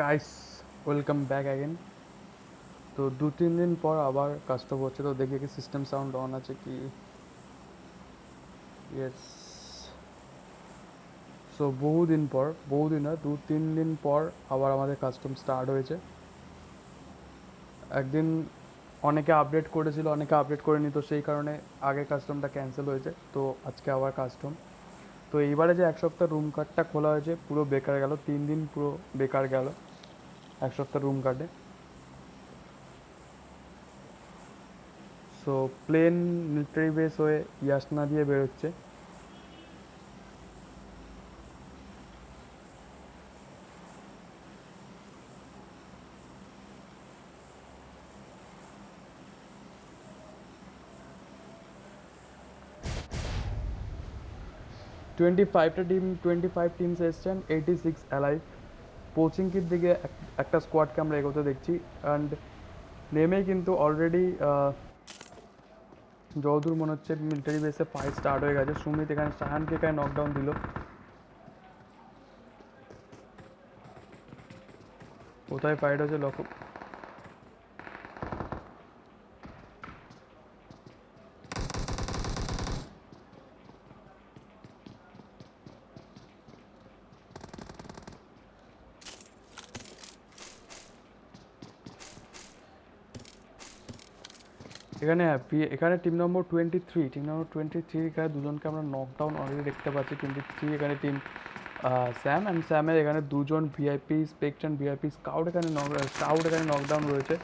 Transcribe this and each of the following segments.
Guys, welcome back again. তো 2-3 দিন পর আবার কাস্টম হচ্ছে, তো দেখি কি সিস্টেম সাউন্ড অন আছে কি। ইয়েস। সো বহুদিন না, 2-3 দিন পর আবার আমাদের কাস্টম স্টার্ট হয়েছে। একদিন অনেকে আপডেট করেছিল, অনেকে আপডেট করেনি, তো সেই কারণে আগে কাস্টমটা ক্যান্সেল হয়েছে। তো আজকে আবার কাস্টম। তো এইবারে যে এক সপ্তাহ রুম কার্ডটা খোলা হয়েছে পুরো বেকার গেল, 3 দিন পুরো বেকার গেল এক সপ্তাহ রুম কার্ডে। সো প্লেন মিলিটারি বেস হয়ে ইয়াসনা দিয়ে বেরোচ্ছে। 25 টিমস এসছেন, 86 অ্যালাইভ। পোচিংকির দিকে একটা স্কোয়াডকে আমরা এগোতে দেখছি। অ্যান্ড নেমেই কিন্তু অলরেডি যতদূর মনে হচ্ছে মিলিটারি বেসে ফাইট স্টার্ট হয়ে গেছে। সুমিত এখানে সাহানকে এখানে নকডাউন দিল। কোথায় ফাইট হচ্ছে লক্ষ্য। এখানে টিম নম্বর 23 এখানে দুজনকে আমরা নকডাউন অলরেডি দেখতে পাচ্ছি। 23 এখানে টিম স্যাম অ্যান্ড স্যামের এখানে দুজন ভিআইপি স্পেক্ট অ্যান্ড ভিআইপি স্কাউট এখানে নকডাউন রয়েছে।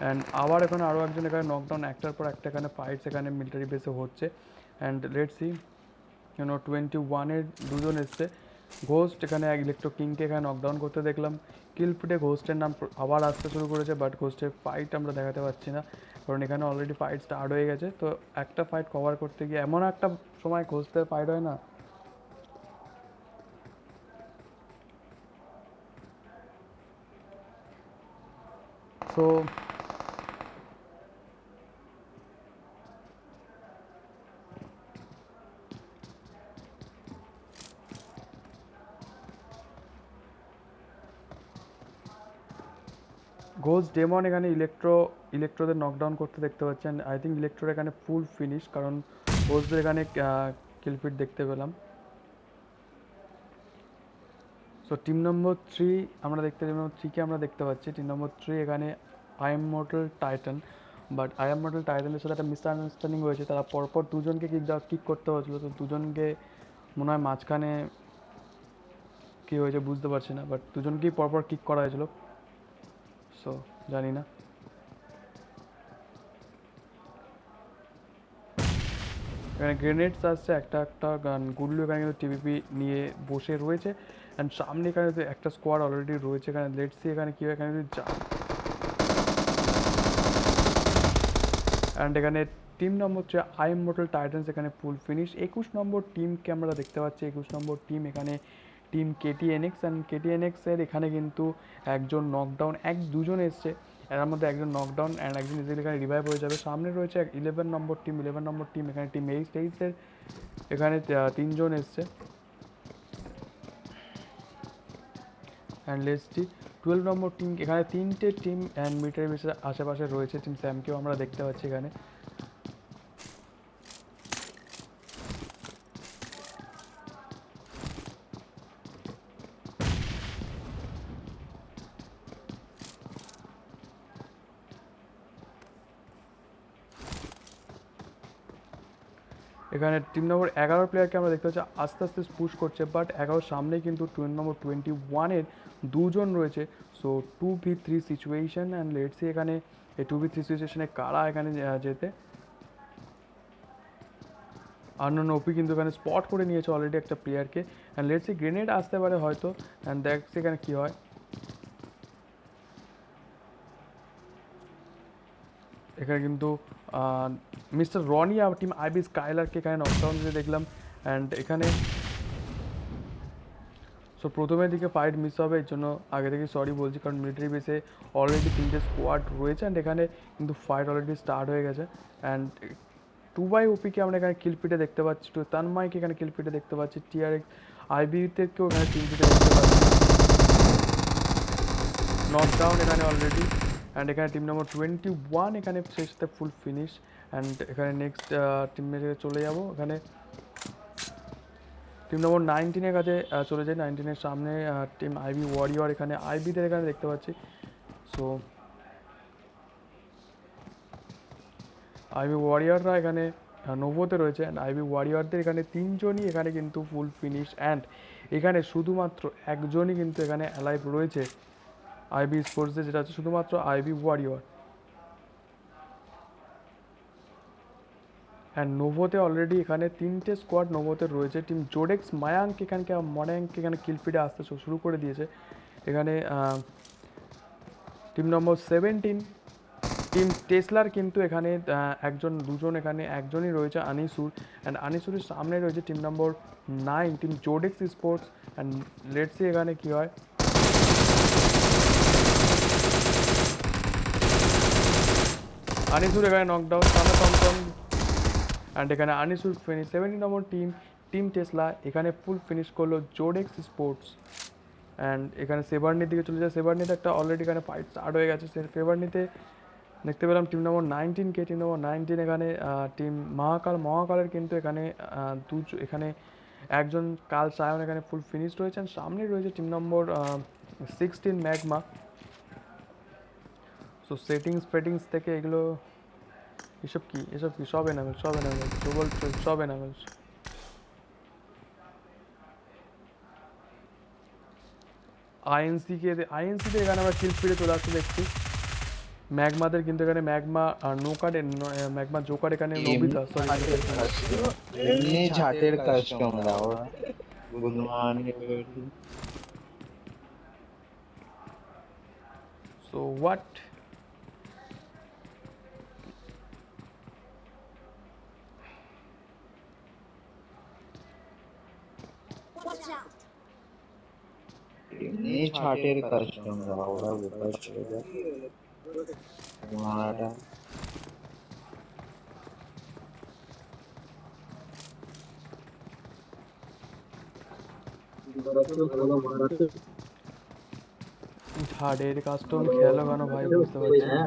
অ্যান্ড আবার এখানে আরও একজন এখানে নকডাউন, একটার পর একটা এখানে ফাইটস এখানে মিলিটারি বেসে হচ্ছে। অ্যান্ড লেটস সি 21-এর দুজন এসছে। ঘোস্ট এখানে ইলেকট্রো কিংকে এখানে নকডাউন করতে দেখলাম। কিলফিটে ঘোস্টের নাম আবার আসতে শুরু করেছে, বাট ঘোস্টের ফাইট আমরা দেখাতে পাচ্ছি না, কারণ এখানে অলরেডি ফাইট স্টার্ট হয়ে গেছে। তো একটা ফাইট কভার করতে গিয়ে এমন একটা সময় ঘোস্টের ফাইট হয় না। সো ঘোস্ট ডেমন এখানে ইলেকট্রোদের নকডাউন করতে দেখতে পাচ্ছেন। আই থিঙ্ক ইলেকট্রোর এখানে ফুল ফিনিশ, কারণ ঘোস্টদের এখানে কিলফিট দেখতে পেলাম। সো টিম নম্বর 3 আমরা দেখতে পাচ্ছি। টিম নম্বর 3 এখানে I am Mortal Titan, but I am Mortal টাইটানের সাথে একটা মিসআন্ডারস্ট্যান্ডিং হয়েছে। তারা পরপর দুজনকে কিক করতে হয়েছিল, তো দুজনকে মনে হয় মাঝখানে কী হয়েছে বুঝতে পারছি না, বাট দুজনকেই পরপর কিক করা হয়েছিল। সো জানি না। এখানে গ্রেনেডস আসছে একটা একটা গান গুল্লু এখানে কিন্তু টিভিপি নিয়ে বসে রয়েছে। অ্যান্ড সামনে এখানে একটা স্কোয়াড অলরেডি রয়েছে। এখানে লেটস সি এখানে কী হয়। এখানে যদি অ্যান্ড এখানে team number 3 I am Motul Titans এখানে ফুল ফিনিশ। 21 নম্বর টিমকে আমরা দেখতে পাচ্ছি। 21 নম্বর টিম এখানে টিম কেটিএনএক্স। অ্যান্ড কেটিএনএক্সের এখানে কিন্তু একজন নকডাউন, দুজন এসছে, এর মধ্যে একজন নকডাউন অ্যান্ড একজন ইজিলি এখানে রিভাইভ হয়ে যাবে। সামনে রয়েছে 11 নম্বর টিম এখানে টিম এইচের এখানে 3জন এসছে। অ্যান্ড লেটস 12 নম্বর টিম এখানে 3টে টিম অ্যান্ড মিলিটারি বেসের আশেপাশে রয়েছে। টিম স্যামকেও আমরা দেখতে পাচ্ছি এখানে। এখানে টিম নম্বর 11 প্লেয়ারকে আমরা দেখতে পাচ্ছি আস্তে আস্তে পুশ করছে, বাট 11 সামনেই কিন্তু টিম নম্বর 21-এর দুজন রয়েছে। So 2v3 situation. And let's see এখানে এই 2v3 সিচুয়েশনে কারা এখানে যেতে। আননোন ওপি কিন্তু এখানে স্পট করে নিয়েছে অলরেডি একটা প্লেয়ারকে। অ্যান্ড লেটসি গ্রেনেড আসতে পারে হয়তো। অ্যান্ড দেখছি এখানে কী হয়। এখানে কিন্তু মিস্টার রনি আর টিম আইবি স্কাইলারকে এখানে নকডাউন দিতে দেখলাম। অ্যান্ড এখানে সো প্রথমের দিকে ফাইট মিস হবে, এর জন্য আগে থেকে সরি বলছি, কারণ মিলিটারি বেসে অলরেডি 3টে স্কোয়াড রয়েছে। অ্যান্ড এখানে কিন্তু ফাইট অলরেডি স্টার্ট হয়ে গেছে। অ্যান্ড 2x ওপিকে আমরা এখানে কিলপিটে দেখতে পাচ্ছি, তানমাইকে এখানে কিলপিটে দেখতে পাচ্ছি, টিআরএক্স আইবিতেকেও এখানে কিলপিটে দেখতে পাচ্ছি। নকডাউন এখানে অলরেডি। অ্যান্ড এখানে টিম নম্বর 21 এখানে সেই সাথে ফুল ফিনিশ। অ্যান্ড এখানে নেক্সট টিমে চলে যাব। এখানে টিম নম্বর 19-এর কাছে চলে যায়। 19-এর সামনে টিম আইবি ওয়ারিয়র, এখানে আইবিদের এখানে দেখতে পাচ্ছি। সো আইবি ওয়ারিয়ররা এখানে নোভোতে রয়েছে। অ্যান্ড আইবি ওয়ারিয়রদের এখানে 3 জনই এখানে কিন্তু ফুল ফিনিশ। অ্যান্ড এখানে শুধুমাত্র একজনই কিন্তু এখানে অ্যালাইভ রয়েছে আইবি স্পোর্টসে, যেটা হচ্ছে শুধুমাত্র আইবি ওয়ারিয়র। অ্যান্ড নোভোতে অলরেডি এখানে 3টে স্কোয়াড নোভোতে রয়েছে। টিম জোডেক্স মায়াঙ্ক এখানে কিলফিডে আসতে শুরু করে দিয়েছে। এখানে টিম নম্বর 17 টিম টেসলার কিন্তু এখানে দুজন এখানে একজনই রয়েছে আনিসুর। অ্যান্ড আনিসুরের সামনে রয়েছে team number 9 team Zodex sports. And let's see এখানে কী হয়। আনিসুর এখানে নকডাউন, সামনে টমটম। অ্যান্ড এখানে আনিসুর ফিনিশ। 17 নম্বর টিম টেসলা এখানে ফুল ফিনিশ করলো জোডেক্স স্পোর্টস। অ্যান্ড এখানে সেভারনির দিকে চলে যায়। সেভারনিতে একটা অলরেডি এখানে ফাইট স্টার্ট হয়ে গেছে। সেভারনিতে দেখতে পেলাম টিম নম্বর 19 টিম নম্বর 19 এখানে টিম মহাকালের কিন্তু এখানে এখানে একজন কাল সায়ন এখানে ফুল ফিনিশ রয়েছেন। সামনে রয়েছে টিম নম্বর 16 ম্যাগমা। সো সেটিংস থেকে এগুলো এসব কি সব এনামেল সব এনামেল। আইএনসিতে এখানে আমরা কিল ফিরে চলে আসতে দেখছি। ম্যাগমাদের কিন্তু এখানে ম্যাগমা জোকার এখানে নোবিতা এমনি ঝাটের কাস্টমার ওরা গুড মর্নিং। সো হোয়াট এমনি ঝাটের কাস্টমার ওরা বোকা ছেলে মারাটা। ঝাড়ের কাস্টম খেলো কেন ভাই, বুঝতে পারছি না।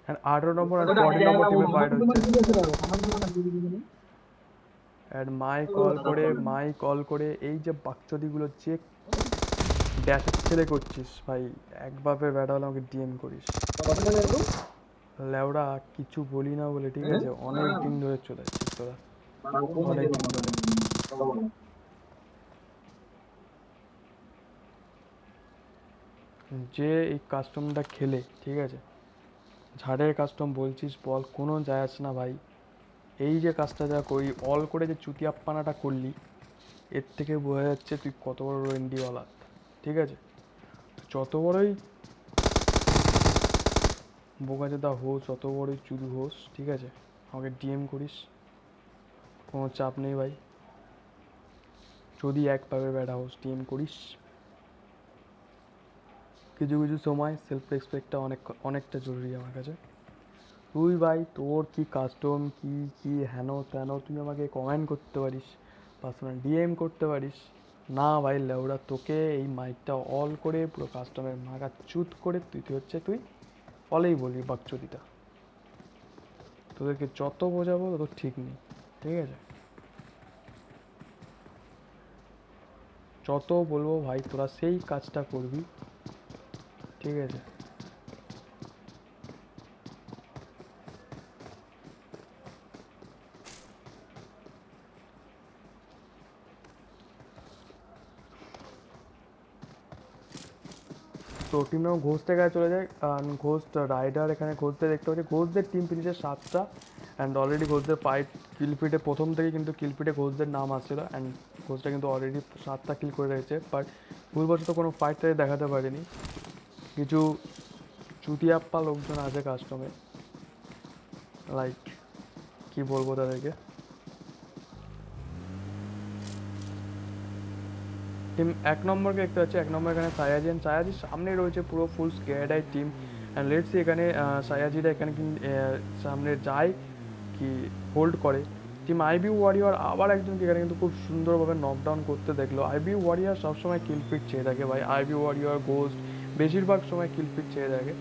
And 18 নম্বর আর 14 নম্বর টিমে ফাইট হচ্ছে। অ্যান্ড মাই কল করে এই যে বাচ্চদিগুলো যে ড্যাশের ছেলে করছিস ভাই, একভাবে ব্যাটা হলে আমাকে ডিএম করিস। লেওড়া কিছু বলি না বলে, ঠিক আছে, অনেক দিন ধরে চলে যাচ্ছিস তোরা, অনেক দিন ধরে। যে এই কাস্টমটা খেলে, ঠিক আছে, ঝাড়ের কাস্টম বলছিস বল, কোনো যায় আসে না ভাই। এই যে কাজটা যা করি অল করে যে চুতিয়াপ্পানাটা করলি, এর থেকে বোঝা যাচ্ছে তুই কত বড় রয়েন্ডিওয়ালা, ঠিক আছে। যত বড়ই বোকাচোদা হোস, যত বড়ই চুদু হোস, ঠিক আছে, আমাকে ডিএম করিস, কোনো চাপ নেই ভাই। যদি একভাবে ব্যাটা হোস ডিএম করিস। কিছু কিছু সময় সেলফ রেসপেক্টটা অনেকটা জরুরি আমার কাছে। তুই ভাই তোর কি কাস্টম কি হেন তেন তুই আমাকে কমেন্ট করতে পারিস, পার্সোনাল ডিএম করতে পারিস। না ভাই লেউড়া, তোকে এই মাইকটা অল করে পুরো কাস্টমের মাগা চুত করে তুই অলেই বলবি বাকচুদিটা। তোদেরকে যত বোঝাবো তত ঠিক নেই, ঠিক আছে। যত বলবো ভাই তোরা সেই কাজটা করবি, ঠিক আছে। তো টিম নম্বর ঘোষদের কাছে চলে যায়। ঘোষ রাইডার এখানে ঘোষদের দেখতে পাচ্ছি, ঘোষদের টিম ফিনিশে 7টা অ্যান্ড অলরেডি ঘোষদের কিলফিটে প্রথম থেকে কিন্তু কিলফিটে ঘোষদের নাম আসছিল অ্যান্ড ঘোষটা কিন্তু অলরেডি 7টা কিল করে রয়েছে, বাট ভুলবশত কোনো ফাইটটাই দেখাতে পারেনি। কিছু চুতিয়াপ্পা লোকজন আছে কাস্টমে, লাইক কি বলবো তাদেরকে। টিম 1 নম্বরকে দেখতে পাচ্ছি, 1 নম্বর এখানে সায়াজির সামনে রয়েছে পুরো ফুল স্কোয়াডাই টিম অ্যান্ড লেটস সি এখানে সায়াজিরা এখানে কিন্তু সামনে যায় কি হোল্ড করে। টিম আইবি ওয়ারিয়র আবার একজনকে এখানে কিন্তু খুব সুন্দরভাবে নকডাউন করতে দেখলো। আইবি ওয়ারিয়র সবসময় কিলফিট চেয়ে থাকে ভাই, আইবি ওয়ারিয়র গোস্ট বেশিরভাগ সময় কিলফিট চেয়ে থাকে।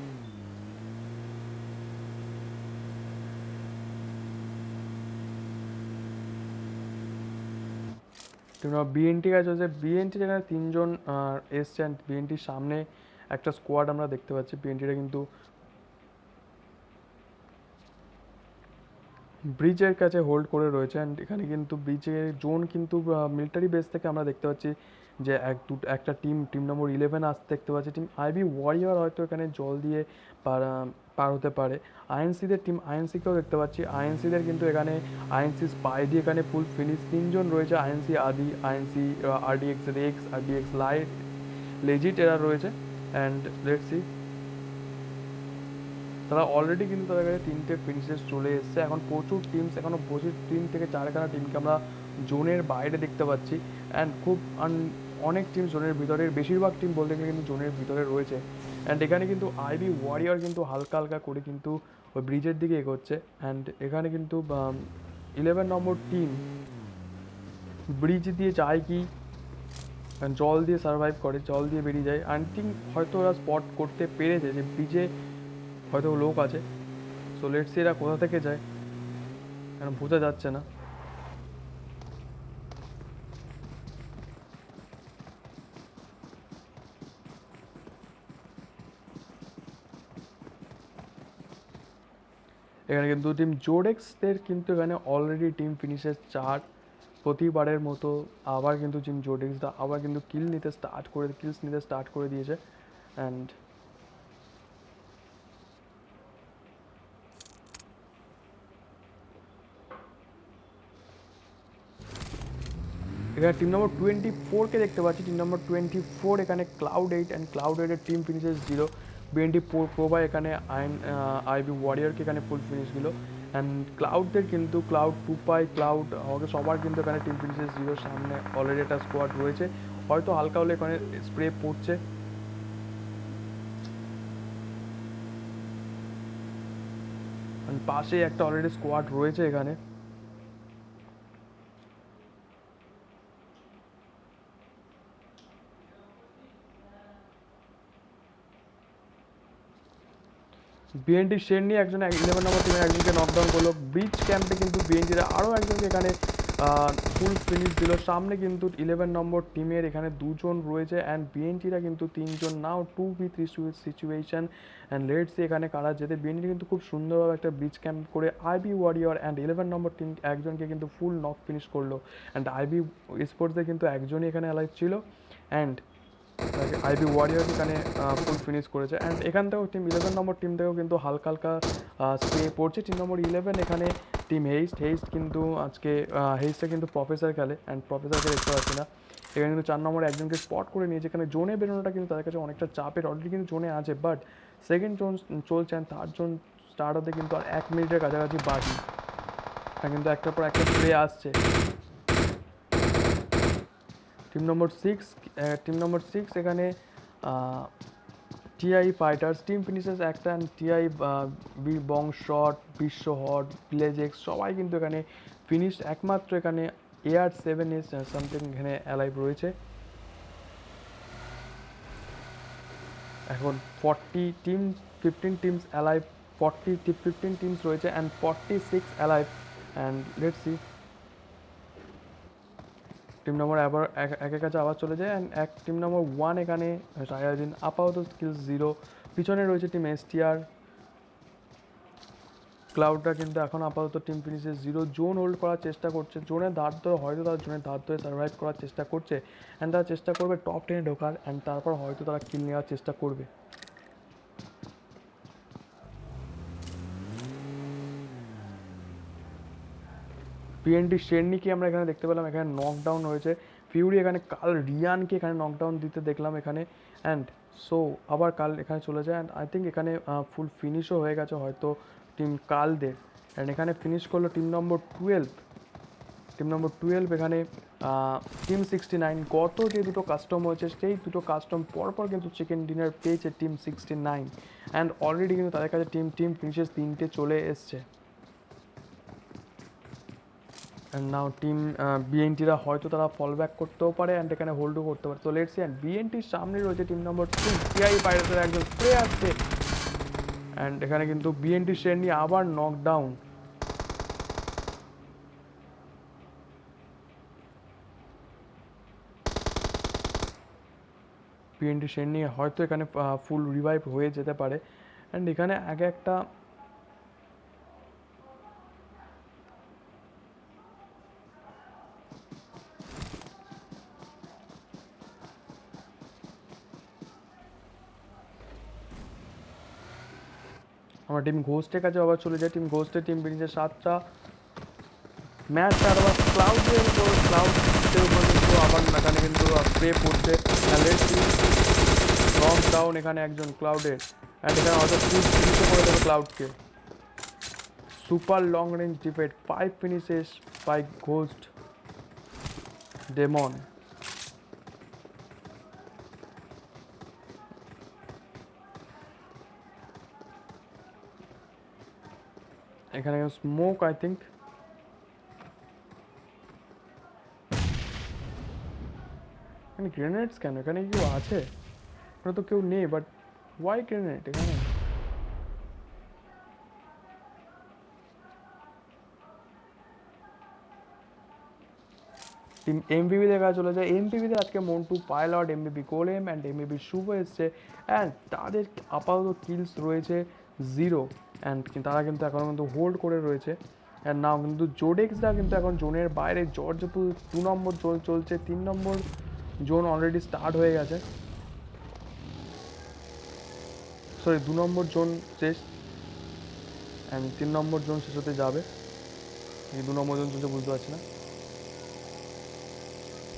বিএনটি কাজ হচ্ছে, বিএনটি যেখানে 3জন এসছেন, বিএনটির সামনে একটা স্কোয়াড আমরা দেখতে পাচ্ছি। বিএনটিটা কিন্তু ব্রিজের কাছে হোল্ড করে রয়েছে অ্যান্ড এখানে কিন্তু ব্রিজের জোন কিন্তু মিলিটারি বেস থেকে আমরা দেখতে পাচ্ছি যে একটা টিম নম্বর 11 আসতে দেখতে পাচ্ছি। টিম আইবি ওয়ারিয়র হয়তো এখানে জল দিয়ে পার হতে পারে। আইএনসিদের টিম আইএনসিকেও দেখতে পাচ্ছি, আইএনসিদের কিন্তু এখানে আইএনসি স্পাই দিয়ে এখানে ফুল ফিনিশ 3জন রয়েছে। আইএনসি আদি, INC RDX Rex, RDX light, legit এরা রয়েছে অ্যান্ড লেটস সি তারা অলরেডি কিন্তু তাদের কাছে 3টে ফিনিশেস চলে এসছে। এখন প্রচুর টিমস, এখনও প্রচুর 3 থেকে 4খানা টিমকে আমরা জোনের বাইরে দেখতে পাচ্ছি অ্যান্ড অনেক টিম জোনের ভিতরে, বেশিরভাগ টিম বলতে গেলে কিন্তু জোনের ভিতরে রয়েছে অ্যান্ড এখানে কিন্তু আইবি ওয়ারিয়র কিন্তু হালকা হালকা করে কিন্তু ওই ব্রিজের দিকে এগোচ্ছে অ্যান্ড এখানে কিন্তু 11 নম্বর টিম ব্রিজ দিয়ে যায় কি জল দিয়ে সার্ভাইভ করে, জল দিয়ে বেরিয়ে যায়। আই থিঙ্ক হয়তো ওরা স্পট করতে পেরেছে যে ব্রিজে হয়তো লোক আছে। সো লেটস সি এরা কোথা থেকে যায়, কারণ বোঝা যাচ্ছে না। এখানে কিন্তু টিম জোডেক্সদের কিন্তু এখানে অলরেডি টিম ফিনিশের 4। প্রতিবারের মতো আবার কিন্তু টিম জোডেক্সরা আবার কিন্তু কিলস নিতে স্টার্ট করে দিয়েছে অ্যান্ড এখানে টিম নম্বর 24কে দেখতে পাচ্ছি। টিম নম্বর 24 এখানে ক্লাউড 8 অ্যান্ড ক্লাউড 8-এর টিম ফিনিশেস 0। বিএনটি প্রোবা এখানে আইবি ওয়ারিয়রকে এখানে ফুল ফিনিশ দিল অ্যান্ড ক্লাউডদের কিন্তু ক্লাউড 2 ক্লাউড আমাকে সবার কিন্তু এখানে টিম ফিনিশেস 0। সামনে অলরেডি একটা স্কোয়াড রয়েছে, হয়তো হালকা হলে এখানে স্প্রে পড়ছে। পাশে একটা অলরেডি স্কোয়াড রয়েছে এখানে। বিএনটি শের নিয়ে একজন 11 নম্বর টিমের একজনকে নকডাউন করলো। ব্রিজ ক্যাম্পে কিন্তু বিএনটিরা আরও একজনকে এখানে ফুল ফিনিশ দিল। সামনে কিন্তু 11 নম্বর টিমের এখানে 2জন রয়েছে অ্যান্ড বিএনটিরা কিন্তু 3জন, now 2v3 situation and let's এখানে কারা যেতে। বিএনটি কিন্তু খুব সুন্দরভাবে একটা ব্রিজ ক্যাম্প করে IB warrior and 11 number team একজনকে কিন্তু ফুল নক ফিনিশ করলো অ্যান্ড আইবি স্পোর্টসদের কিন্তু একজনই এখানে অ্যালাইভ ছিল অ্যান্ড আইবি ওয়ারিয়র এখানে ফুল ফিনিশ করেছে অ্যান্ড এখান থেকেও টিম 11 নম্বর টিম থেকেও কিন্তু হালকা হালকা স্প্রে পড়ছে। টিম নম্বর 11 এখানে টিম হেইস্ট কিন্তু আজকে হেইস্টে কিন্তু প্রফেসর খেলে অ্যান্ড প্রফেসরকে দেখতে পাচ্ছি না। এখানে কিন্তু 4 নম্বর একজনকে স্পট করে নিয়েছে। এখানে জোনে বেরোনোটা কিন্তু তাদের কাছে অনেকটা চাপের, অলরেডি কিন্তু জোনে আছে, বাট সেকেন্ড জোন চলছে অ্যান্ড থার্ড জোন স্টার্ট হতে কিন্তু আর 1 মিনিটের কাছাকাছি বাকি। কিন্তু একটার পর একটা স্প্রে আসছে। টিম নম্বর 6 এখানে টিআই ফাইটার্স টিম ফিনিশেস একটা অ্যান্ড টিআই বংশট, বিশ্ব হট, ভিলেজ এক্স সবাই কিন্তু এখানে ফিনিশ। একমাত্র এখানে AR7 এস সামথিং এখানে অ্যালাইভ রয়েছে। এখন 15 টিমস অ্যালাইভ, 15 টিমস রয়েছে and 46 alive and let's see. Team number আবার একের কাছে আবার চলে যায় অ্যান্ড টিম নম্বর 1 এখানে সায়াজিন আপাতত স্কিলস 0। পিছনে রয়েছে টিম STR। ক্লাউডটা কিন্তু এখন আপাতত টিম ফিনিশেস 0। জোন হোল্ড করার চেষ্টা করছে, জোনের ধার ধরে হয়তো তারা জোনের ধার ধরে সার্ভাইভ করার চেষ্টা করছে অ্যান্ড তারা চেষ্টা করবে টপ 10-এ ঢোকার অ্যান্ড তারপর হয়তো তারা কিল নেওয়ার চেষ্টা করবে। বিএনটি শেরনিকে আমরা এখানে দেখতে পেলাম, এখানে নকডাউন হয়েছে। ফিউরি এখানে কাল রিয়ানকে এখানে নকডাউন দিতে দেখলাম এখানে। অ্যান্ড সো আবার কাল এখানে চলে যায়, অ্যান্ড আই থিঙ্ক এখানে ফুল ফিনিশও হয়ে গেছে হয়তো টিম কালদের। অ্যান্ড এখানে ফিনিশ করলো টিম নম্বর 12। টিম নম্বর 12 এখানে টিম 69। গত যে দুটো কাস্টম হয়েছে সেই দুটো কাস্টম পরপর কিন্তু চিকেন ডিনার পেয়েছে টিম 69। অ্যান্ড অলরেডি কিন্তু তাদের কাছে টিম ফিনিশেস 3টে চলে এসছে। অ্যান্ড নাও টিম বিএনটিরা হয়তো তারা ফল ব্যাক করতেও পারে অ্যান্ড এখানে হোল্ডও করতে পারে। তো লেটস সি। অ্যান্ড বিএনটির সামনে রয়েছে টিম নম্বর 2 সিআই পাইরেটসের একজন প্লে আসছে। অ্যান্ড এখানে কিন্তু বিএনটি শের নিয়ে আবার নকডাউন। বিএনটি শের নিয়ে হয়তো এখানে ফুল রিভাইভ হয়ে যেতে পারে। অ্যান্ড এখানে আগে একটা আমরা টিম ঘোস্টের কাছে আবার চলে যাই। টিম ঘোস্টের টিম ফিনিশে 7টা ম্যাচ আবার ক্লাউডের উপর, ক্লাউডের উপর কিন্তু আবার এখানে কিন্তু স্প্রে পড়ছে। নকডাউন এখানে একজন ক্লাউডের, অ্যান্ড এখানে হয়তো ফুল ফিনিশও করে দেবে ক্লাউডকে। Super long range defeat 5 finishes by Ghost Demon. এখানে স্মোক আই থিঙ্ক, এখানে গ্রেনেডস কেন? এখানে কেউ আছে? এখানে তো কেউ নেই, বাট ওয়াই গ্রেনেড এখানে? টিম এমবিবি দেখা চলে যায়। এমবিবিতে আজকে Montu pilot, MBB Golem and MBB Shubh এসছে। অ্যান্ড তাদের আপাতত কিলস রয়েছে 0। অ্যান্ড তারা কিন্তু এখনও কিন্তু হোল্ড করে রয়েছে। অ্যান্ড নাও কিন্তু জোডেক্সরা কিন্তু এখন জোনের বাইরে, জর্জপুর 2 নম্বর জোন চলছে, 3 নম্বর জোন অলরেডি স্টার্ট হয়ে গেছে। সরি 2 নম্বর জোন শেষ, অ্যান্ড 3 নম্বর জোন শেষ হতে যাবে। এই 2 নম্বর জোন চলছে বুঝতে পারছি না।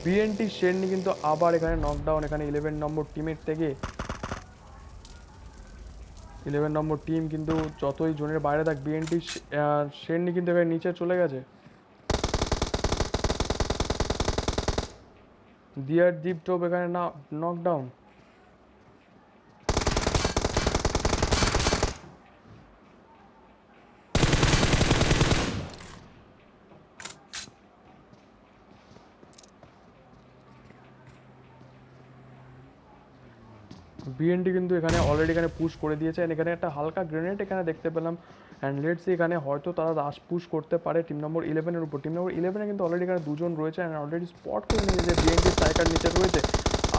বিএনটি শেরনি কিন্তু আবার এখানে নকডাউন, এখানে 11 নম্বর টিমের থেকে। 11 নম্বর টিম কিন্তু যতই জোনের বাইরে থাক, বিএনটি শেরনি কিন্তু এখানে নিচে চলে গেছে। দিয়ার দ্বীপ টোপ এখানে না নকডাউন। বিএনটি কিন্তু এখানে অলরেডি এখানে পুশ করে দিয়েছে। অ্যান্ড এখানে একটা হালকা গ্রেনেড এখানে দেখতে পেলাম। অ্যান্ড লেটস এখানে হয়তো তারা রাশ পুশ করতে পারে টিম নম্বর 11-এর উপর। টিম নম্বর 11-এ কিন্তু অলরেডি এখানে দুজন রয়েছে অ্যান্ড অলরেডি স্পট করে নিয়েছে যে বিএনটি স্ট্রাইকার নিচে রয়েছে।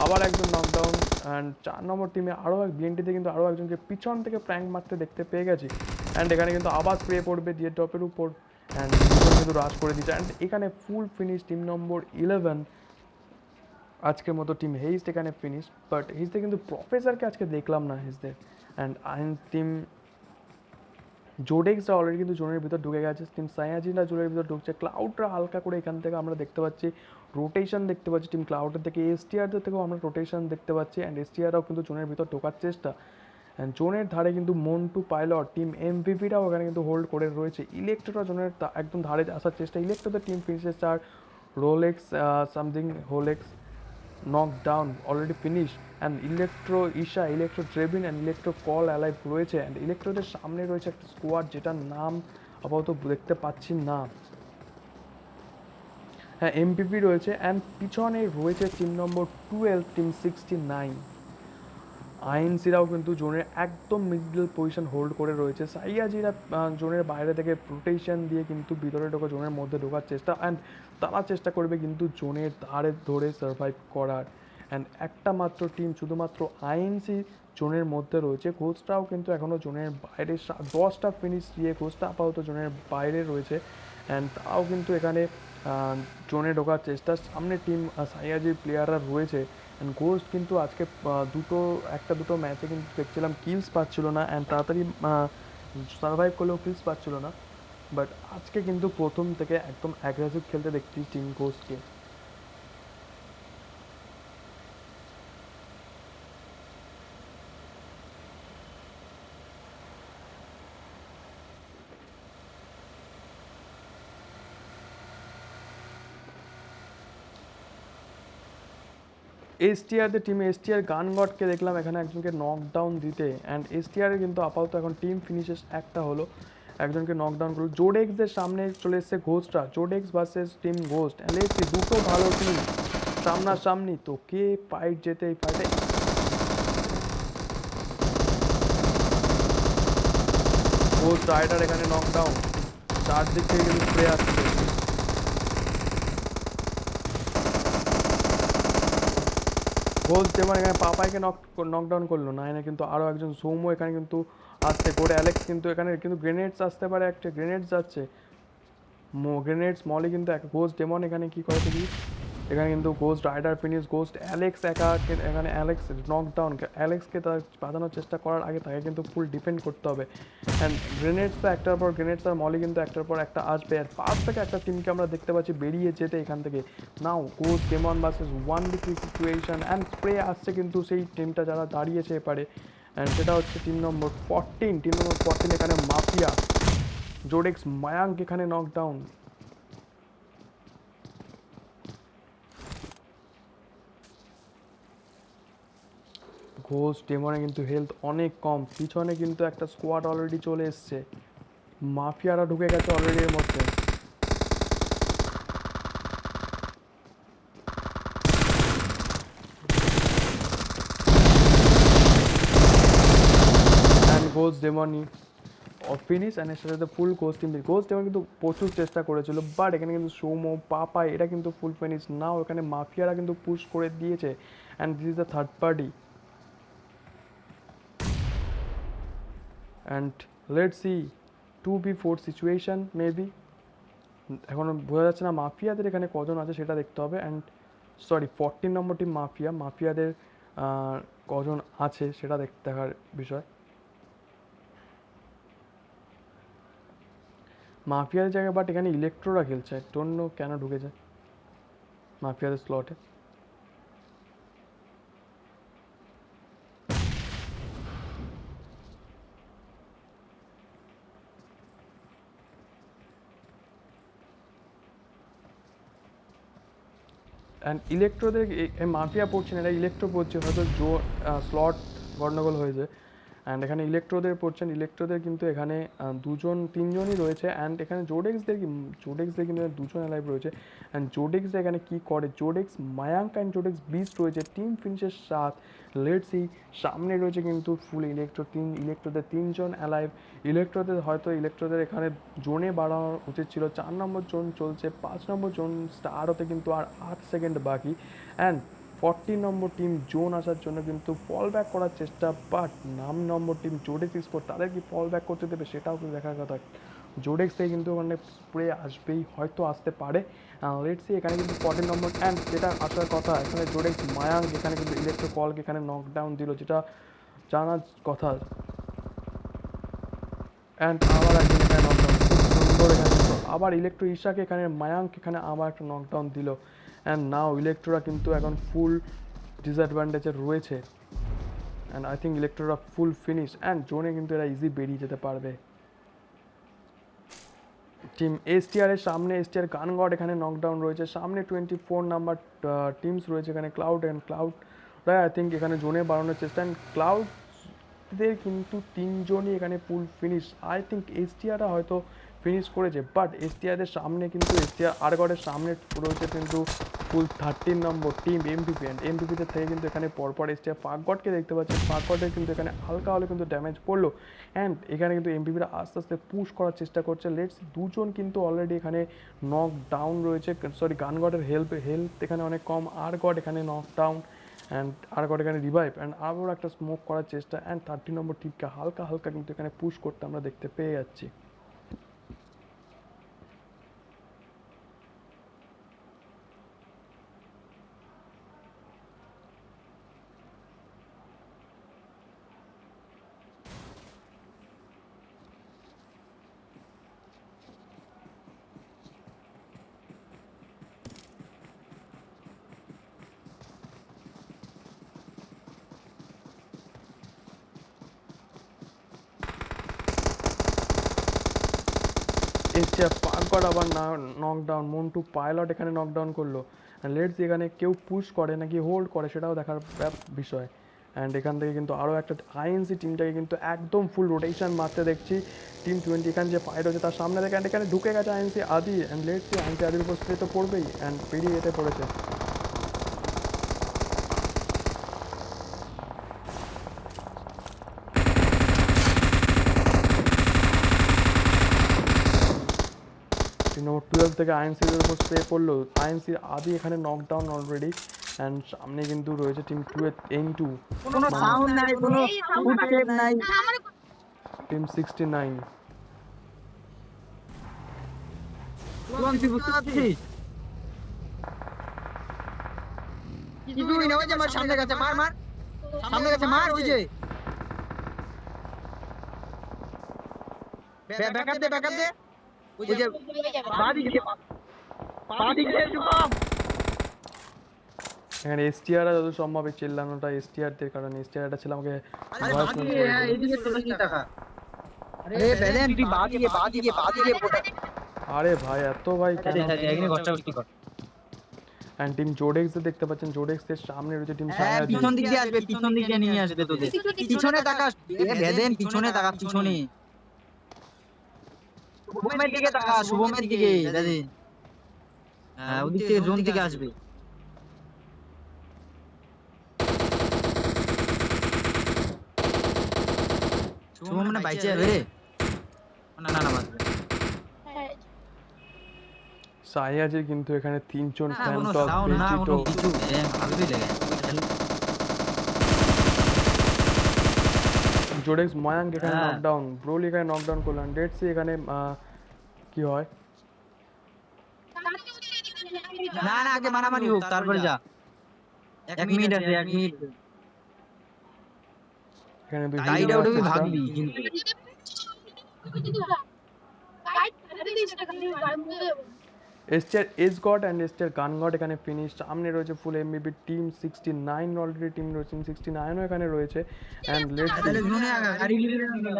আবার একজন নকডাউন। অ্যান্ড 4 নম্বর টিমে আরও বিএনটিতে কিন্তু আরও একজনকে পিছন থেকে প্র্যাঙ্ক মারতে দেখতে পেয়ে গেছি। অ্যান্ড এখানে কিন্তু আবার স্প্রে পড়বে দিয়ে টপের উপর, অ্যান্ড কিন্তু রাশ করে দিচ্ছে। অ্যান্ড এখানে ফুল ফিনিশ টিম নম্বর 11। আজকের মতো টিম হেইস্ট এখানে ফিনিশ, বাট হেইস্টে কিন্তু প্রফেসরকে আজকে দেখলাম না হেইস্টে। অ্যান্ড আইন টিম জোডেক্সরা অলরেডি কিন্তু জোনের ভিতর ঢুকে গেছে। টিম সায়াজিনরা জোনের ভিতর ঢুকছে। ক্লাউডরা হালকা করে এখান থেকে আমরা দেখতে পাচ্ছি রোটেশন দেখতে পাচ্ছি টিম ক্লাউডের থেকে। এসটিআরদের থেকেও আমরা রোটেশন দেখতে পাচ্ছি, অ্যান্ড এসটিআররাও কিন্তু জোনের ভিতর ঢোকার চেষ্টা। অ্যান্ড জোনের ধারে কিন্তু মন্টু পাইলট, টিম এমভিপিরাও এখানে কিন্তু হোল্ড করে রয়েছে। ইলেকট্রোরা জোনের একদম ধারে আসার চেষ্টা। ইলেকট্রোদের team finishes 4, Rolex something Holex knockdown already finish. And Electro Isha, Electro Drevin and Electro call alive রয়েছে। অ্যান্ড ইলেকট্রোদের সামনে রয়েছে একটা স্কোয়াড যেটার নাম আপাতত দেখতে পাচ্ছি না। হ্যাঁ এমপিপি রয়েছে, অ্যান্ড পিছনে রয়েছে টিম নম্বর 12, টিম 69। আইএনসিরাও কিন্তু জোনের একদম মিডল পজিশন হোল্ড করে রয়েছে। সাইয়াজিরা জোনের বাইরে থেকে প্রোটেকশন দিয়ে কিন্তু ভিতরে ঢোকা, জোনের মধ্যে ঢোকার চেষ্টা। অ্যান্ড তারা চেষ্টা করবে কিন্তু জোনের ধারে ধরে সার্ভাইভ করার। অ্যান্ড একটা মাত্র টিম শুধুমাত্র আইএনসি জোনের মধ্যে রয়েছে। ঘোষটাও কিন্তু এখনও জোনের বাইরে, 10টা ফিনিশ দিয়ে ঘোষটা আপাতত জোনের বাইরে রয়েছে। অ্যান্ড তাও কিন্তু এখানে জোনে ঢোকার চেষ্টা। সামনে টিম সাইয়াজির প্লেয়াররা রয়েছে। অ্যান্ড ঘোস্ট কিন্তু আজকে একটা দুটো ম্যাচে কিন্তু দেখছিলাম কিলস পাচ্ছিল না, অ্যান্ড তাড়াতাড়ি সার্ভাইভ করলেও কিলস পাচ্ছিল না। বাট আজকে কিন্তু প্রথম থেকে একদম অ্যাগ্রেসিভ খেলতে দেখছি টিম ঘোষকে। এসটিআরদের টিমে এসটিআর গানগটকে দেখলাম এখানে একজনকে নকডাউন দিতে, অ্যান্ড এসটিআরের কিন্তু আপাতত এখন টিম ফিনিশেস একটা হলো, একজনকে নকডাউন করলো। জোডেক্সদের সামনে চলে এসছে ঘোস্টরা, জোডেক্স ভার্সেস টিম ঘোস্ট, লেটসি দুটো ভালো টিম সামনাসামনি, তো কে ফাইট জেতে এই ফাইটে। ঘোস্ট রাইডার এখানে নকডাউন, চারদিক থেকে কিন্তু স্প্রে আসছে। ঘোষ যেমন এখানে পাপাইকে নকডাউন করলো, না এনে কিন্তু আরও একজন সৌম্য এখানে কিন্তু আসছে করে, অ্যালেক্স কিন্তু এখানে কিন্তু গ্রেনেডস আসতে পারে, একটা গ্রেনেডস যাচ্ছে, গ্রেনেডস মলি কিন্তু এক ঘোষ ডেমন এখানে কি করে দেখি, এখানে কিন্তু ghost rider finish, ghost Alex একা এখানে অ্যালেক্স নকডাউন, অ্যালেক্সকে তার বাঁচানোর চেষ্টা করার আগে তাকে কিন্তু ফুল ডিফেন্ড করতে হবে। অ্যান্ড গ্রেনেডস তো একটার পর গ্রেনেডস আর মলি কিন্তু একটার পর একটা আসবে, আর পাঁচ থেকে একটা টিমকে আমরা দেখতে পাচ্ছি বেরিয়ে যেতে এখান থেকে। Now Ghost Demon versus 1v3 situation, and spray আসছে কিন্তু সেই টিমটা যারা দাঁড়িয়েছে এপারে, অ্যান্ড সেটা হচ্ছে টিম নম্বর 14, টিম নম্বর 14 এখানে মাফিয়া, জোডেক্স মায়াঙ্ক এখানে নকডাউন। ঘোষ ডেমনে কিন্তু হেলথ অনেক কম, পিছনে কিন্তু একটা স্কোয়াড অলরেডি চলে এসছে, মাফিয়ারা ঢুকে গেছে অলরেডি এর মধ্যে। অ্যান্ড ঘোষ ডেমনি ফিনিশ, অ্যান্ড এর সাথে ফুল ঘোষ টিম, ঘোষ ডেমন কিন্তু প্রচুর চেষ্টা করেছিল, বাট এখানে কিন্তু সৌম্য পাপাই এটা কিন্তু ফুল ফিনিশ। নাও এখানে মাফিয়ারা কিন্তু পুশ করে দিয়েছে, and this is the third party, and let's C 2v4 situation maybe, এখনও বোঝা যাচ্ছে না মাফিয়াদের এখানে কজন আছে সেটা দেখতে হবে। And sorry 14 number team mafia, মাফিয়াদের কজন আছে সেটা দেখার বিষয়। মাফিয়াদের জায়গায় বাট এখানে ইলেকট্রোরা খেলছে, ডোন্ট নো কেন ঢুকেছে মাফিয়াদের স্লটে। অ্যান্ড ইলেকট্রোদের মাফিয়া পড়ছে না, এরা ইলেকট্রো পড়ছে, হয়তো স্লট গন্ডগোল হয়েছে। অ্যান্ড এখানে ইলেকট্রোদের পড়ছেন, ইলেকট্রোদের কিন্তু এখানে তিনজনই রয়েছে, অ্যান্ড এখানে জোডেক্সদের কিন্তু দুজন অ্যালাইভ রয়েছে। অ্যান্ড জোডেক্সরা এখানে কী করে, জোডেক্স মায়াঙ্ক অ্যান্ড জোডেক্স বিস্ট রয়েছে, টিম ফিনিশের 7। লেটসি সামনে রয়েছে কিন্তু ফুল ইলেকট্রোদের তিনজন অ্যালাইভ, ইলেকট্রোদের এখানে জোনে বাড়ানো উচিত ছিল, 4 নম্বর জোন চলছে, 5 নম্বর জোন স্টার হতে কিন্তু আর 8 সেকেন্ড বাকি। অ্যান্ড 14 নম্বর টিম জোন আসার জন্য কিন্তু ফল ব্যাক করার চেষ্টা, বাট নম্বর টিম জোডেক্স স্পোর্ট তাদের কি ফল ব্যাক করতে দেবে সেটাও কিন্তু দেখার কথা। জোডেক্স থেকে কিন্তু ওখানে পুরে আসবেই, হয়তো আসতে পারে। লেটসি এখানে কিন্তু 14 নম্বর, অ্যান্ড যেটা আসার কথা এখানে জোডেক্স মায়াঙ্ক এখানে কিন্তু ইলেকট্রো কলকে এখানে নকডাউন দিল, যেটা জানার কথা। অ্যান্ড আবার একজন এখানে নকডাউন, খুব সুন্দর এখানে কিন্তু আবার ইলেকট্রো ঈশাকে এখানে মায়াঙ্ক এখানে আবার একটা নকডাউন দিল। অ্যান্ড নাও ইলেকট্রোরা কিন্তু এখন ফুল ডিসঅ্যাডভান্টেজে রয়েছে, অ্যান্ড আই থিঙ্ক ইলেকট্রোরা ফুল ফিনিশ, অ্যান্ড জোনে কিন্তু এরা ইজি বেরিয়ে যেতে পারবে। টিম এসটিআরের সামনে এসটিআর গানগড এখানে নকডাউন রয়েছে, সামনে 24 নাম্বার টিমস রয়েছে এখানে ক্লাউডরা আই থিঙ্ক এখানে জোনে বাড়ানোর চেষ্টা, অ্যান্ড ক্লাউডদের কিন্তু তিনজনই এখানে ফুল ফিনিশ, আই থিঙ্ক এসটিআররা হয়তো ফিনিশ করেছে, বাট এসটিআরদের সামনে কিন্তু এসটিআর আরগডের সামনে রয়েছে কিন্তু ফুল 13 নম্বর টিম এমভিপি, অ্যান্ড এমভিপিদের থেকে কিন্তু এখানে পরপর এসটিআর ফাকগডকে দেখতে পাচ্ছি, ফাকগডের কিন্তু এখানে হালকা হলে কিন্তু ড্যামেজ পড়লো, অ্যান্ড এখানে কিন্তু এমভিপিরা আস্তে আস্তে পুশ করার চেষ্টা করছে। লেটস দুজন কিন্তু অলরেডি এখানে নক ডাউন রয়েছে, সরি গানগডের হেল্থ এখানে অনেক কম, আর গড এখানে নক ডাউন, অ্যান্ড আর গড এখানে রিভাইভ, অ্যান্ড আবারও একটা স্মোক করার চেষ্টা, অ্যান্ড 30 নম্বর টিমকে হালকা হালকা কিন্তু এখানে পুশ করতে আমরা দেখতে পেয়ে যাচ্ছি। এসটিআর পাকগড আবার নকডাউন, মন্টু পাইলট এখানে নকডাউন করলো। লেটস এখানে কেউ পুশ করে নাকি হোল্ড করে সেটাও দেখার বিষয়। অ্যান্ড এখান থেকে কিন্তু আরও একটা আইএনসি টিমটাকে কিন্তু একদম ফুল রোটেশন মারতে দেখছি। টিম 20 এখানে যে ফাইট হচ্ছে তার সামনে থেকে এখানে ঢুকে গেছে আইএনসি আদি। অ্যান্ড লেটস আইএনসি আদির উপর স্প্রে তো পড়বেই, অ্যান্ড পেরিয়ে যেতে পড়েছে। টিম নম্বর 12 থেকে আইএনসির উপর স্প্রে পড়লো। আইএনসির আদি এখানে নকডাউন অলরেডি। অ্যান্ড সামনে কিন্তু রয়েছে টিম 2 এর N2, কোনো সাউন্ড নাই, কোনো ফুটস্টেপ নাই। টিম 69। তুই বুঝতে পারছিস? কিছুই না, ওই যে আমার সামনে গেছে, মার মার, সামনে গেছে, মার, ওই যে ব্যাকআপ দে, ব্যাকআপ দে, ওই যে বাদিকে, বাদিকে ঢুকাম। এখানে এসটিআর যত সম্ভব এই চিল্লানোটা এসটিআরদের, কারণ এসটিআরটা ছিল আমাকে আরে ভয়েস বাদিকে, মেসেজ হ্যাঁ, এইদিকে চলে গিয়ে টাকা। আরে বেলেন, তুই বাদিকে, বাদিকে, বাদিকে পোটা। আরে ভাই এত ভাই কেন? এখানে কষ্ট কর। অ্যান্ড টিম জোডেক্স দেখতে পাচ্ছেন, জোডেক্স এর সামনে রয়েছে টিম হ্যাঁ, সায়াজি। পিছন দিক দিয়ে আসবে, পিছন দিক দিয়ে নিয়ে আসবে তোদের। পিছনে তাকাস, বেদেন পিছনে তাকা, পিছনে শুভমের দিকে তাকা, শুভমের দিকে বেদেন। হ্যাঁ, ওদিক থেকে জোন থেকে আসবে। শুভম মানে বাইচে যাবে রে। না না না, বাঁচবে সায়াজির কিন্তু এখানে তিনজন না, কোনো ফ্যান্টক সাউন্ড না, কোনো বেজিটো, কিছু ভালোই লেগে। জোডেক্স ময়াঙ্ক এখানে হ্যাঁ। নকডাউন, ব্রোলি এখানে নকডাউন করলেন। ডেটস এখানে কি হয়? না না, আগে মারামারি হোক তারপরে যা। 1 মিনিট আছে, 1 মিনিট। এখানে দুই সাইডে হিরো উঠবি, আছে। ভাগবি কিন্তু। STR S god and STR গান গড এখানে ফিনিশ। সামনে রয়েছে ফুল এমবিবি টিম 69 অলরেডি, টিম রয়েছে 69ও এখানে রয়েছে। অ্যান্ড লেটস তাহলে জোনে আগা গাড়ি নিয়ে গেল।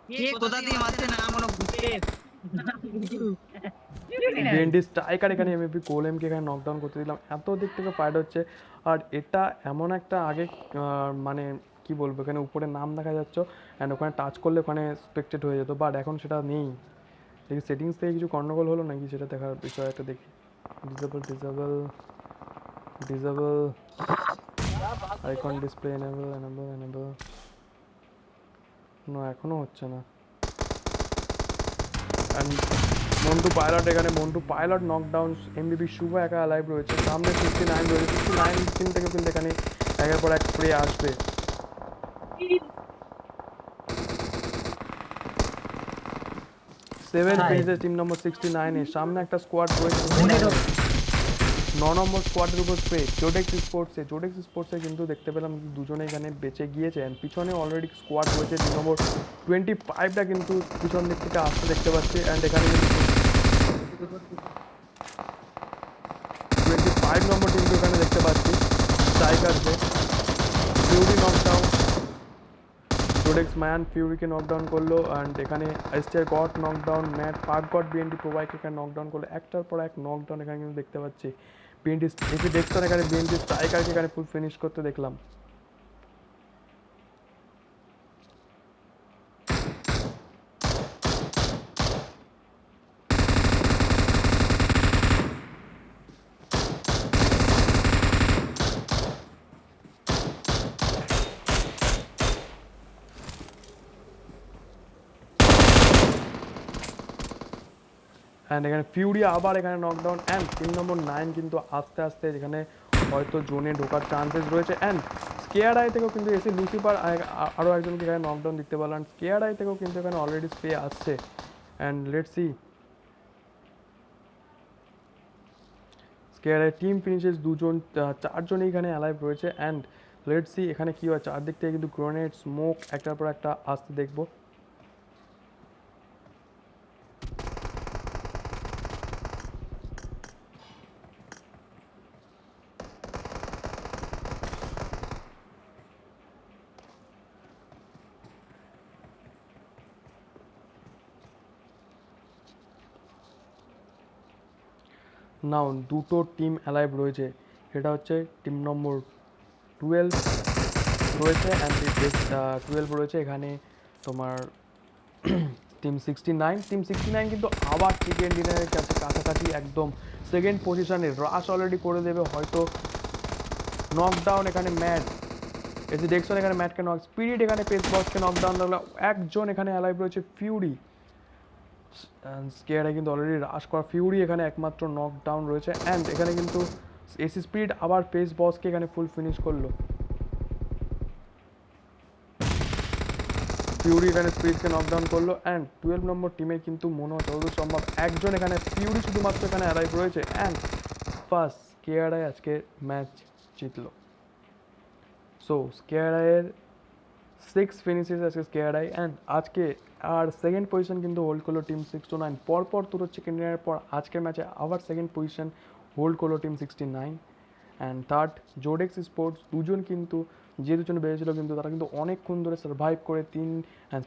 কে কোথা দিয়ে মারছে না মনে বুঝতে। বিএনডি স্ট্রাইকার এখানে এমএপি কোলেমকে এখানে নকডাউন করতে দিলাম। এত দিক থেকে ফাইট হচ্ছে, আর এটা এমন একটা আগে মানে কি বলবো, এখানে উপরে নাম দেখা যাচ্ছে অ্যান্ড ওখানে টাচ করলে ওখানে স্পেক্টেড হয়ে যেত, বাট এখন সেটা নেই। দেখি সেটিংস থেকে কিছু গন্ডগোল হলো নাকি সেটা দেখার বিষয় একটা দেখি। Disable disable disable icon display enable enable enable, না এখনও হচ্ছে না। অ্যান্ড মন্টু পাইলট এখানে, মন্টু পাইলট নকডাউন। এমবিবি শুভ একা লাইভ রয়েছে, সামনে 69 রয়েছে। 69 টিম থেকে কিন্তু এখানে একের পর এক স্প্রে আসবে। 7 ফিনিশে টিম নম্বর 69 এর সামনে একটা স্কোয়াড রয়েছে। 9 নম্বর স্কোয়াডের উপর স্প্রে জোডেক্স স্পোর্টসে কিন্তু দেখতে পেলাম দুজনে এখানে বেঁচে গিয়েছে। অ্যান্ড পিছনে অলরেডি স্কোয়াড রয়েছে টিম নম্বর 25টা কিন্তু পিছন দিক থেকে আসতে দেখতে পাচ্ছি। অ্যান্ড এখানে কিন্তু 25 নম্বর টিমকে এখানে দেখতে পাচ্ছি স্ট্রাইকারকে। ফিউরি নকডাউন, জোডেক্স ম্যান ফিউরিকে নকডাউন করলো। অ্যান্ড এখানে এসটিআর গড নকডাউন, ম্যাট পাক গড বিএনডি প্রোভাইকে এখানে নকডাউন করলো। একটার পর এক নকডাউন এখানে কিন্তু দেখতে পাচ্ছি। বিএনডি এসে দেখছেন এখানে বিএনডি স্ট্রাইকারকে এখানে ফুল ফিনিশ করতে দেখলাম। অ্যান্ড এখানে ফিউরি আবার এখানে নকডাউন। অ্যান্ড টিম নম্বর 9 কিন্তু আস্তে আস্তে এখানে হয়তো জোনে ঢোকার চান্সেস রয়েছে। অ্যান্ড স্কেয়ার আই থেকেও কিন্তু এসে লুসিফার আরও একজনকে এখানে নকডাউন দিতে পারলাম। স্কেয়ার আই থেকেও কিন্তু এখানে অলরেডি স্প্রে আসছে। And let's see scare eye team finishes চারজন এখানে অ্যালাইভ রয়েছে। অ্যান্ড লেটস সি এখানে কী হয়, চারদিক থেকে কিন্তু গ্রেনেড স্মোক একটার পর একটা আসতে দেখবো। নাও দুটো টিম অ্যালাইভ রয়েছে, সেটা হচ্ছে টিম নম্বর 12 রয়েছে অ্যান্ড 12 রয়েছে এখানে তোমার টিম 69 কিন্তু আবার চিকেন ডিনারের কাছে কাছাকাছি একদম সেকেন্ড পজিশনে রাশ অলরেডি করে দেবে হয়তো। নকডাউন এখানে ম্যাট এসে দেখছেন এখানে ম্যাটকে নক, স্পিরিট এখানে পেস বসকে নকডাউন লাগলো, একজন এখানে অ্যালাইভ রয়েছে ফিউরি, স্কেয়ারে কিন্তু অলরেডি রাশ করা ফিউরি এখানে একমাত্র নকডাউন রয়েছে অ্যান্ড এখানে কিন্তু এসি স্পিরিট আবার পেস বসকে এখানে ফুল ফিনিশ করলো। ফিউরি এখানে স্পিরিটকে নকডাউন করলো অ্যান্ড 12 নম্বর টিমের কিন্তু মনে হয় যতদূর সম্ভব একজন এখানে ফিউরি শুধুমাত্র এখানে অ্যারাইভ রয়েছে অ্যান্ড ফার্স্ট স্কেয়ারাই আজকে ম্যাচ জিতলো। সো স্কেয়ারাইয়ের 6 ফিনিশেস আজকে স্কেয়ারাই অ্যান্ড আজকে আর সেকেন্ড পজিশন কিন্তু হোল্ড করলো টিম 629, পরপর দুটো চিকেন ডিনারের পর আজকের ম্যাচে আবার সেকেন্ড পজিশন হোল্ড করলো টিম 69 অ্যান্ড থার্ড জোডেক্স স্পোর্টস। দুজন কিন্তু যে দুজন বেড়েছিল কিন্তু তারা কিন্তু অনেকক্ষণ ধরে সার্ভাইভ করে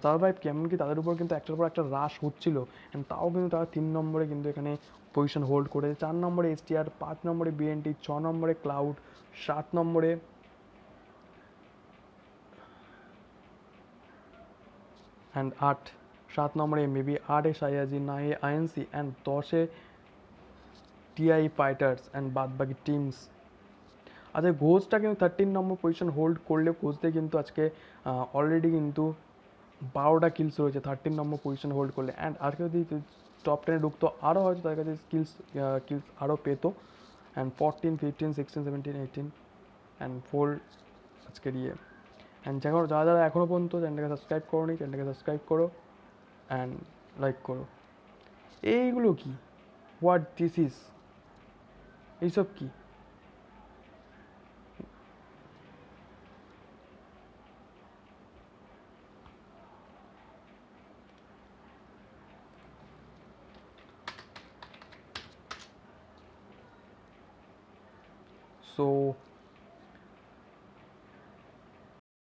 সার্ভাইভ এমনকি তাদের উপর কিন্তু একটার পর একটা রাশ হচ্ছিল অ্যান্ড তাও কিন্তু তারা 3 নম্বরে কিন্তু এখানে পজিশন হোল্ড করেছে। 4 নম্বরে এসটিআর, 5 নম্বরে বিএনটি, 6 নম্বরে ক্লাউড, 7 নম্বরে অ্যান্ড 7 নম্বরে মেবি, 8-এ সাইয়াজি, 9-এ আইএনসি অ্যান্ড 10-এ টিআই ফাইটার্স অ্যান্ড বাদ বাকি টিমস। আচ্ছা ঘোষটা কিন্তু 13 নম্বর পজিশন হোল্ড করলেও ঘোষদের কিন্তু আজকে অলরেডি কিন্তু 12টা কিলস রয়েছে 13 নম্বর পজিশন হোল্ড করলে অ্যান্ড আজকে যদি টপ 10-এ ঢুকতো আরও হয়তো তার কাছে কিলস আরও পেতো অ্যান্ড 14, 15, 16, 17, 18 অ্যান্ড 4 আজকের ইয়ে অ্যান্ড যারা যারা এখনও পর্যন্ত চ্যানেলটাকে সাবস্ক্রাইব করো নি চ্যানেলটাকে সাবস্ক্রাইব করো অ্যান্ড লাইক করো। এইগুলো কি, হোয়াট দিস ইজ, এইসব কি? So